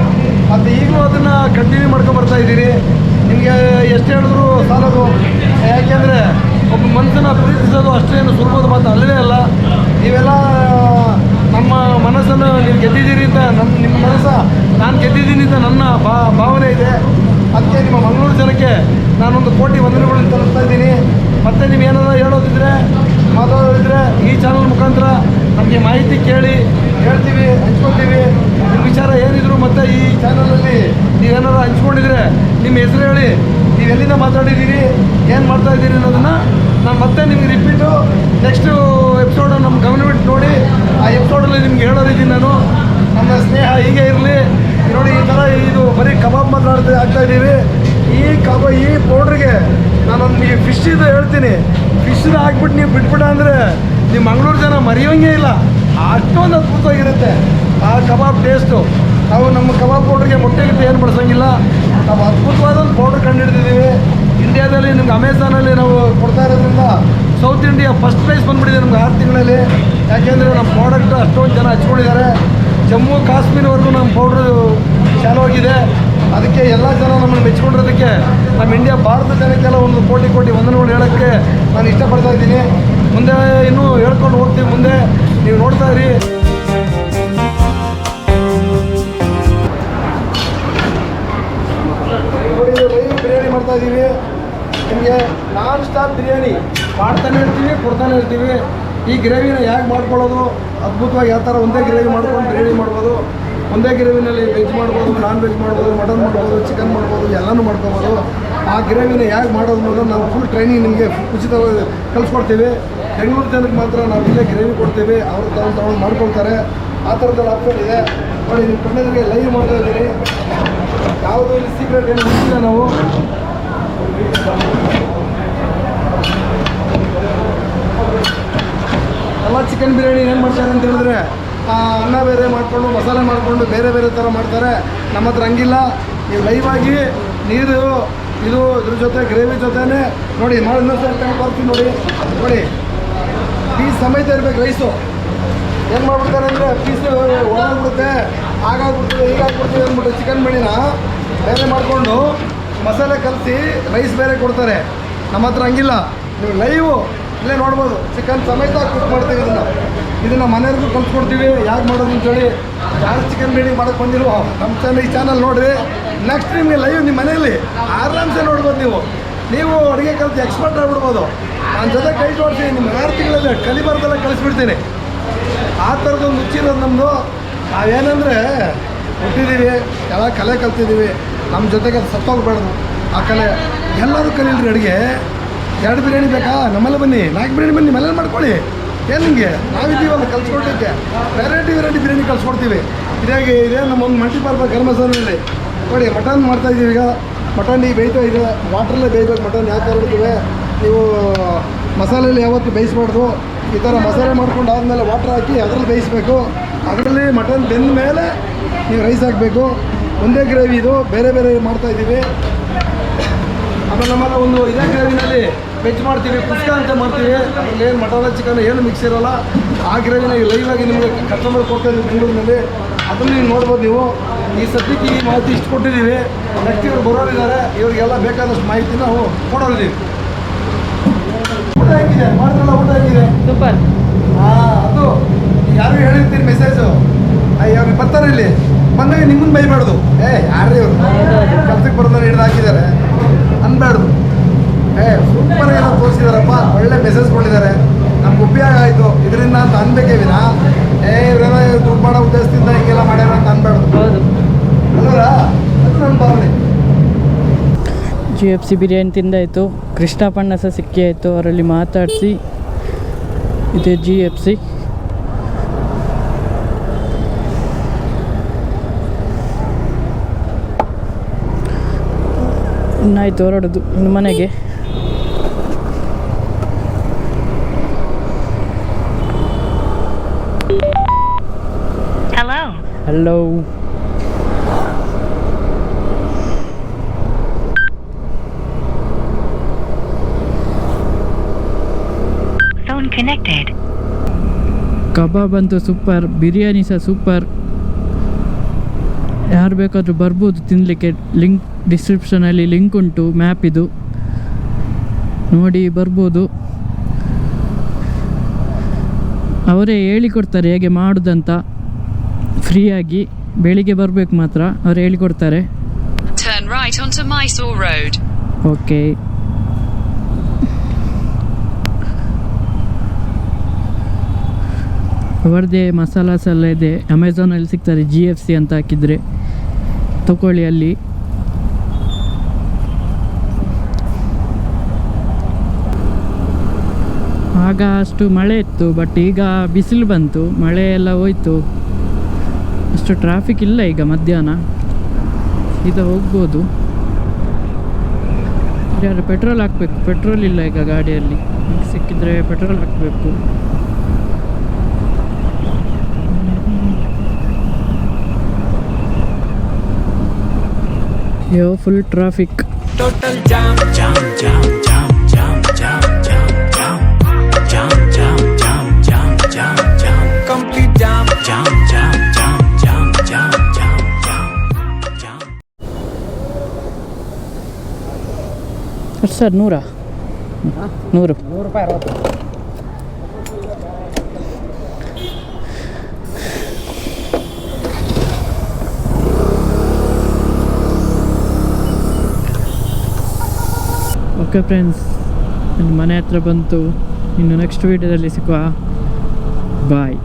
ಮತ್ತು ಈಗಲೂ ಅದನ್ನು ಕಂಟಿನ್ಯೂ ಮಾಡ್ಕೊಂಬರ್ತಾ ಇದ್ದೀನಿ. ನಿಮಗೆ ಎಷ್ಟು ಹೇಳಿದ್ರು ಸಾಲದು. ಯಾಕೆಂದರೆ ಒಬ್ಬ ಮನಸ್ಸನ್ನು ಪ್ರೀತಿಸೋದು ಅಷ್ಟೇನು ಸುಲಭದ ಮಾತು ಅಲ್ಲವೇ ಅಲ್ಲ. ನೀವೆಲ್ಲ ನಮ್ಮ ಮನಸ್ಸನ್ನು ನೀವು ಗೆದ್ದಿದ್ದೀರಿ ಅಂತ ನಿಮ್ಮ ಮನಸ್ಸು ನಾನು ಗೆದ್ದಿದ್ದೀನಿ ಅಂತ ನನ್ನ ಭಾವನೆ ಇದೆ. ಅದಕ್ಕೆ ನಿಮ್ಮ ಮಂಗಳೂರು ಜನಕ್ಕೆ ನಾನೊಂದು ಕೋಟಿ ವಂದನೆಗಳನ್ನು ತಲುಪ್ತಾ ಇದ್ದೀನಿ. ಮತ್ತು ನೀವು ಏನಾದರೂ ಹೇಳೋದಿದ್ರೆ ಮಾತಾಡೋದಿದ್ರೆ ಈ ಚಾನಲ್ ಮುಖಾಂತರ ನಮಗೆ ಮಾಹಿತಿ ಕೇಳಿ ಹೇಳ್ತೀವಿ, ಹಂಚ್ಕೊಳ್ತೀವಿ. ನಿಮ್ಮ ವಿಚಾರ ಏನಿದ್ರು ಮತ್ತು ಈ ಚಾನಲಲ್ಲಿ ನೀವೇನಾದ್ರು ಹಂಚ್ಕೊಂಡಿದ್ರೆ ನಿಮ್ಮ ಹೆಸರು ಹೇಳಿ, ನೀವು ಎಲ್ಲಿಂದ ಮಾತಾಡಿದ್ದೀರಿ, ಏನು ಮಾಡ್ತಾಯಿದ್ದೀರಿ ಅನ್ನೋದನ್ನು ನಾನು ಮತ್ತೆ ನಿಮಗೆ ರಿಪೀಟು ನೆಕ್ಸ್ಟು ಎಪಿಸೋಡು ನಮ್ಮ ಗಮನವಿಟ್ಟು ನೋಡಿ ಆ ಎಪಿಸೋಡಲ್ಲಿ ನಿಮ್ಗೆ ಹೇಳೋರಿದ್ದೀನಿ. ನಾನು ನಮ್ಮ ಸ್ನೇಹ ಹೀಗೆ ಇರಲಿ. ನೋಡಿ ಈ ಥರ ಇದು ಬರೀ ಕಬಾಬ್ ಮಾತ್ರ ಆಗ್ತಾಯಿದ್ದೀವಿ. ಈ ಪೌಡ್ರಿಗೆ ನಾನೊಂದು ನಿಮಗೆ ಫಿಶ್ಶಿದು ಹೇಳ್ತೀನಿ. ಫಿಶ್ಶಿದು ಹಾಕ್ಬಿಟ್ಟು ನೀವು ಬಿಟ್ಬಿಟ್ಟ ಅಂದರೆ ನೀವು ಮಂಗಳೂರು ಜನ ಮರೆಯೋಂಗೇ ಇಲ್ಲ. ಅಷ್ಟೊಂದು ಅದ್ಭುತವಾಗಿರುತ್ತೆ ಆ ಕಬಾಬ್ ಟೇಸ್ಟು. ನಾವು ನಮ್ಮ ಕಬಾಬ್ ಪೌಡ್ರಿಗೆ ಮೊಟ್ಟೆ ಗಿಟ್ಟೆ ಏನು ಬಳಸೋಂಗಿಲ್ಲ. ನಾವು ಅದ್ಭುತವಾದ ಒಂದು ಪೌಡ್ರ್ ಕಂಡುಹಿಡಿದಿದ್ದೀವಿ. ಇಂಡಿಯಾದಲ್ಲಿ ನಿಮ್ಗೆ ಅಮೆಝಾನಲ್ಲಿ ನಾವು ಕೊಡ್ತಾ ಇರೋದ್ರಿಂದ ಸೌತ್ ಇಂಡಿಯಾ ಫಸ್ಟ್ ಪ್ರೈಸ್ ಬಂದುಬಿಟ್ಟಿದೆ ನಮ್ಗೆ 6 ತಿಂಗಳಲ್ಲಿ. ಯಾಕೆಂದರೆ ನಮ್ಮ ಪ್ರಾಡಕ್ಟ್ ಅಷ್ಟೊಂದು ಜನ ಹಚ್ಕೊಂಡಿದ್ದಾರೆ. ಜಮ್ಮು ಕಾಶ್ಮೀರವರೆಗೂ ನಮ್ಮ ಪೌಡ್ರು ಚಾಲುವಾಗಿದೆ. ಅದಕ್ಕೆ ಎಲ್ಲ ಜನ ನಮ್ಮನ್ನು ಮೆಚ್ಕೊಂಡಿರೋದಕ್ಕೆ ನಮ್ಮ ಇಂಡಿಯಾ ಭಾರತ ಜನಕ್ಕೆಲ್ಲ ಒಂದು ಕೋಟಿ ಕೋಟಿ ವಂದನೆಗಳು ಹೇಳೋಕ್ಕೆ ನಾನು ಇಷ್ಟಪಡ್ತಾ ಇದ್ದೀನಿ. ಮುಂದೆ ಇನ್ನೂ ಹೇಳ್ಕೊಂಡು ಹೋಗ್ತೀವಿ. ಮುಂದೆ ನೀವು ನೋಡ್ತಾ ಇರಿ. ನೋಡಿ ಲೈವ್ ಬಿರಿಯಾನಿ ಮಾಡ್ತಾ ಇದ್ದೀವಿ. ನಿಮಗೆ ನಾನ್ ಸ್ಟಾಪ್ ಬಿರಿಯಾನಿ ಮಾಡ್ತಾನೆ ಇರ್ತೀವಿ, ಕೊಡ್ತಾನೆ ಇರ್ತೀವಿ. ಈ ಗ್ರೇವಿನ ಹೇಗೆ ಮಾಡ್ಕೊಳ್ಳೋದು ಅದ್ಭುತವಾಗಿ ಯಾವ ಥರ ಒಂದೇ ಗ್ರೇವಿ ಮಾಡ್ಕೊಂಡು ಬಿರಿಯಾನಿ ಮಾಡ್ಬೋದು. ಒಂದೇ ಗ್ರೇವಿನಲ್ಲಿ ವೆಜ್ ಮಾಡ್ಬೋದು, ನಾನ್ ವೆಜ್ ಮಾಡ್ಬೋದು, ಮಟನ್ ಮಾಡ್ಬೋದು, ಚಿಕನ್ ಮಾಡ್ಬೋದು, ಎಲ್ಲನೂ ಮಾಡ್ಕೊಬೋದು. ಆ ಗ್ರೇವಿನ ಹೇಗೆ ಮಾಡೋದು ಅನ್ನೋದು ನಾವು ಫುಲ್ ಟ್ರೈನಿಂಗ್ ನಿಮಗೆ ಉಚಿತವಾಗಿ ಕಲಿಸ್ಕೊಡ್ತೀವಿ. ಬೆಂಗಳೂರು ಜನಕ್ಕೆ ಮಾತ್ರ ನಾವು ಇಲ್ಲೇ ಗ್ರೇವಿ ಕೊಡ್ತೀವಿ, ಅವರು ತಗೊಂಡು ಮಾಡ್ಕೊಳ್ತಾರೆ. ಆ ಥರದ್ದೆಲ್ಲ ಆಪ್ಷನ್ ಇದೆ. ನೋಡಿ ನಿಮ್ಮ ಕಣ್ಣೆದುರಿಗೆ ಲೈವ್ ಮಾಡ್ತಾ ಇದ್ದೀರಿ. ಯಾವುದೂ ಇಲ್ಲಿ ಸೀಕ್ರೆಟ್ ಏನು ಮುಗಿಲ್ಲ. ನಾವು ಎಲ್ಲ ಚಿಕನ್ ಬಿರಿಯಾನಿ ಏನು ಮಾಡ್ತಾರೆ ಅಂತ ಹೇಳಿದ್ರೆ ಅನ್ನ ಬೇರೆ ಮಾಡಿಕೊಂಡು ಮಸಾಲೆ ಮಾಡಿಕೊಂಡು ಬೇರೆ ಬೇರೆ ಥರ ಮಾಡ್ತಾರೆ. ನಮ್ಮ ಹತ್ರ ಹಂಗಿಲ್ಲ. ನೀವು ಲೈವಾಗಿ ನೀರು ಇದ್ರ ಜೊತೆ ಗ್ರೇವಿ ಜೊತೆನೇ ನೋಡಿ ಮಾಡಿ ಇನ್ನೊಂದ್ಸರಿ ಟೈಮ್ ಬರ್ತೀವಿ. ನೋಡಿ ಪೀಸ್ ಸಮೇತ ಇರಬೇಕು. ರೈಸು ಏನು ಮಾಡ್ಬಿಡ್ತಾರೆ ಅಂದರೆ ಪೀಸು ಒಳಗಾಗ್ಬಿಡುತ್ತೆ, ಹಾಗಾಗ್ಬಿಡ್ತದೆ, ಹೀಗಾಗ್ಬಿಡ್ತದೆ ಅಂದ್ಬಿಟ್ಟು ಚಿಕನ್ ಬಿರಿಯಾನಿನ ಬೇರೆ ಮಾಡಿಕೊಂಡು ಮಸಾಲೆ ಕಲಸಿ ರೈಸ್ ಬೇರೆ ಕೊಡ್ತಾರೆ. ನಮ್ಮ ಹತ್ರ ಹಂಗಿಲ್ಲ. ನೀವು ಲೈವು ಇಲ್ಲೇ ನೋಡ್ಬೋದು. ಚಿಕನ್ ಸಮೇತ ಕುಕ್ ಮಾಡ್ತೀವಿ. ಇದನ್ನು ಮನೆಯವ್ರಿಗೂ ಕಲ್ಸ್ಕೊಡ್ತೀವಿ ಯಾಕೆ ಮಾಡೋದು ಅಂತೇಳಿ. ಯಾರು ಚಿಕನ್ ಬಿರಿಯಾನಿ ಮಾಡೋಕ್ಕೆ ಬಂದಿಲ್ವೋ ನಮ್ಮ ಈ ಚಾನಲ್ ನೋಡಿರಿ. ನೆಕ್ಸ್ಟ್ ನಿಮಗೆ ಲೈವ್ ನಿಮ್ಮ ಮನೆಯಲ್ಲಿ ಆರಾಮ್ಸೆ ನೋಡ್ಬೋದು. ನೀವು ಅಡುಗೆ ಕಲಿತು ಎಕ್ಸ್ಪರ್ಟ್ ಆಗಿಬಿಡ್ಬೋದು. ನನ್ನ ಜೊತೆ ಕೈ ಜೋಡಿಸಿ ನಿಮ್ಮ 6 ತಿಂಗಳಲ್ಲಿ ಕಲಿಬಾರ್ದೆಲ್ಲ ಕಲಿಸ್ಬಿಡ್ತೀನಿ. ಆ ಥರದೊಂದು ಮುಚ್ಚಿರೋದು ನಮ್ಮದು. ನಾವೇನೆಂದರೆ ಹುಟ್ಟಿದ್ದೀವಿ, ಎಲ್ಲ ಕಲೆ ಕಲ್ತಿದ್ದೀವಿ. ನಮ್ಮ ಜೊತೆಗೆ ಅದು ಸತ್ತೋಗ್ಬಾರ್ದು ಆ ಕಲೆ. ಎಲ್ಲರೂ ಕಲೀಲ್ರಿ ಅಡುಗೆ. 2 ಬಿರಿಯಾನಿ ಬೇಕಾ? ನಮ್ಮಲ್ಲೇ ಬನ್ನಿ. 4 ಬಿರಿಯಾನಿ ಬನ್ನಿ, ಮನೇಲಿ ಮಾಡ್ಕೊಳ್ಳಿ. ಏನು ನಿಮಗೆ ನಾವಿದ್ದೀವಲ್ಲ ಕಲ್ಸ್ಕೊಡ್ಲಿಕ್ಕೆ. ವೆರೈಟಿ ಬಿರಿಯಾನಿ ಕಲ್ಸ್ಕೊಡ್ತೀವಿ. ಇದೇ ನಮ್ಮೊಂದು ಮಲ್ಟಿಪರ್ಪಸ್ ಗರಂ ಮಸಾಲೆಯಲ್ಲಿ ನೋಡಿ ಮಟನ್ ಮಾಡ್ತಾಯಿದ್ದೀವಿ. ಈಗ ಮಟನ್ ಈಗ ಬೇಯ್ತಾ ಇದೆ. ವಾಟ್ರಲ್ಲೇ ಬೇಯ್ಬೇಕು ಮಟನ್. ಯಾಕೆ ಹೊರಡ್ತೀವಿ ನೀವು ಮಸಾಲೆಯಲ್ಲಿ ಯಾವತ್ತೂ ಬೇಯಿಸ್ಬಾರ್ದು. ಈ ಥರ ಮಸಾಲೆ ಮಾಡ್ಕೊಂಡು ಆದಮೇಲೆ ವಾಟ್ರ್ ಹಾಕಿ ಅದರಲ್ಲಿ ಬೇಯಿಸಬೇಕು. ಅದರಲ್ಲಿ ಮಟನ್ ಬೆಂದ ಮೇಲೆ ನೀವು ರೈಸ್ ಹಾಕಬೇಕು. ಒಂದೇ ಗ್ರೇವಿ ಇದು, ಬೇರೆ ಬೇರೆ ಮಾಡ್ತಾಯಿದ್ದೀವಿ. ಆಮೇಲೆ ನಮ್ಮಲ್ಲಿ ಒಂದು ಇದೇ ಗ್ರೇವಿನಲ್ಲಿ ವೆಜ್ ಮಾಡ್ತೀವಿ, ಕುಸ್ಕ ಅಂತ ಮಾಡ್ತೀವಿ. ಅದರಲ್ಲಿ ಏನು ಮಟನ್ ಚಿಕನ್ ಏನು ಮಿಕ್ಸ್ ಇರೋಲ್ಲ. ಆ ಗ್ರೇವಿನ ಲೈವಾಗಿ ನಿಮಗೆ ಕಸ್ಟಮರ್ ಕೊಡ್ತಾಯಿದ್ದೀವಿ ಬೆಂಗಳೂರಿನಲ್ಲಿ. ಅದನ್ನು ನೀವು ನೋಡ್ಬೋದು. ನೀವು ಈ ಸದ್ಯಕ್ಕೆ ಈ ಮಾಹಿತಿ ಇಷ್ಟು ಕೊಟ್ಟಿದ್ದೀವಿ. ನೆಕ್ಸ್ಟ್ ಇವರು ಬರೋರಿದ್ದಾರೆ, ಇವರಿಗೆಲ್ಲ ಬೇಕಾದಷ್ಟು ಮಾಹಿತಿ ನಾವು ಕೊಡೋರಿದ್ದೀವಿ. ಊಟ ಹೇಗಿದೆ? ಮಾಡಿದ್ರಲ್ಲ ಊಟ ಹೇಗಿದೆ? ಸೂಪರ್. ಅದು ಯಾರು ಹೇಳಿರ್ತೀನಿ ಮೆಸೇಜು, ಅವ್ರಿಗೆ ಬರ್ತಾರೆ ಇಲ್ಲಿ ಬಂದಾಗ ನಿಮ್ಮನ್ನು ಬೈಬಾರ್ದು. ಯಾರೇ ಇವರು ಕೆಲಸಕ್ಕೆ ಬರೋದನ್ನ ಹಿಡಿದು ಹಾಕಿದ್ದಾರೆ ಅನ್ಬಾರ್ದು. ಸೂಪರ್ ಏನೋ ತೋರಿಸಿದಾರಪ್ಪ, ಒಳ್ಳೆ ಮೆಸೇಜ್ ಕೊಟ್ಟಿದ್ದಾರೆ, ನಮ್ಗೆ ಉಪಯೋಗ ಆಯಿತು ಇದರಿಂದ ಅಂತ ಅನ್ಬೇಕೇ ವಿನ ಇವರೇನೋ ದುಡ್ಡು ಮಾಡೋ ಉದ್ದೇಶದಿಂದ ಹಿಂಗೆಲ್ಲ ಮಾಡ್ಯಾರ ಅಂತ ಅನ್ಬಾರ್ದು. ಅಲ್ವರಾ? ಅದು ನನ್ನ ಭಾವನೆ. GFC ಬಿರಿಯಾನಿ ತಿಂದಾಯಿತು. ಕೃಷ್ಣಪ್ಪಣ್ಣ ಸಹ ಸಿಕ್ಕಿ ಆಯಿತು. ಅವರಲ್ಲಿ ಮಾತಾಡಿಸಿ ಇದೆ GFC. ಇನ್ನಾಯಿತು ಹೊರಡೋದು ಇನ್ನು ಮನೆಗೆ. ಹಲೋ. Phone connected. ಕಬಾಬ್ ಅಂತೂ ಸೂಪರ್, ಬಿರಿಯಾನಿ ಸಹ ಸೂಪರ್. ಯಾರು ಬೇಕಾದರೂ ಬರ್ಬೋದು ತಿನ್ನಲಿಕ್ಕೆ. ಲಿಂಕ್ ಡಿಸ್ಕ್ರಿಪ್ಷನಲ್ಲಿ ಲಿಂಕ್ ಉಂಟು, ಮ್ಯಾಪ್ ಇದು ನೋಡಿ ಬರ್ಬೋದು. ಅವರೇ ಹೇಳಿಕೊಡ್ತಾರೆ ಹೇಗೆ ಮಾಡೋದಂತ ಫ್ರೀಯಾಗಿ. ಬೆಳಿಗ್ಗೆ ಬರಬೇಕು ಮಾತ್ರ, ಅವ್ರು ಹೇಳಿಕೊಡ್ತಾರೆ. Turn right onto Mysore Road. Okay. ಅವರದೇ ಮಸಾಲಾಸ್ ಎಲ್ಲ ಇದೆ, ಅಮೆಝಾನಲ್ಲಿ ಸಿಗ್ತಾರೆ. GFC ಅಂತ ಹಾಕಿದರೆ ತಗೊಳ್ಳಿ ಅಲ್ಲಿ. ಆಗ ಅಷ್ಟು ಮಳೆ ಇತ್ತು, ಬಟ್ ಈಗ ಬಿಸಿಲು ಬಂತು, ಮಳೆ ಎಲ್ಲ ಹೋಯ್ತು. ಅಷ್ಟು ಟ್ರಾಫಿಕ್ ಇಲ್ಲ ಈಗ. ಮಧ್ಯಾಹ್ನ ಸೀದಾ ಹೋಗ್ಬೋದು. ಯಾರು ಪೆಟ್ರೋಲ್ ಹಾಕಬೇಕು, ಪೆಟ್ರೋಲ್ ಇಲ್ಲ ಈಗ ಗಾಡಿಯಲ್ಲಿ. ಈಗ ಸಿಕ್ಕಿದ್ರೆ ಪೆಟ್ರೋಲ್ ಹಾಕಬೇಕು. ಅಯ್ಯೋ full traffic. Total jam, jam, jam, jam, jam, jam, jam, jam, jam, jam, jam, jam, jam, jam, complete jam, jam, jam, jam, jam, jam, jam, jam, jam. Sir 100 100 okay friends, ನನ್ನ ಮನೆ ಹತ್ರ ಬಂತು. ಇನ್ನು next ವೀಡಿಯೋದಲ್ಲಿ ಸಿಕ್ಕುವ. ಬಾಯ್.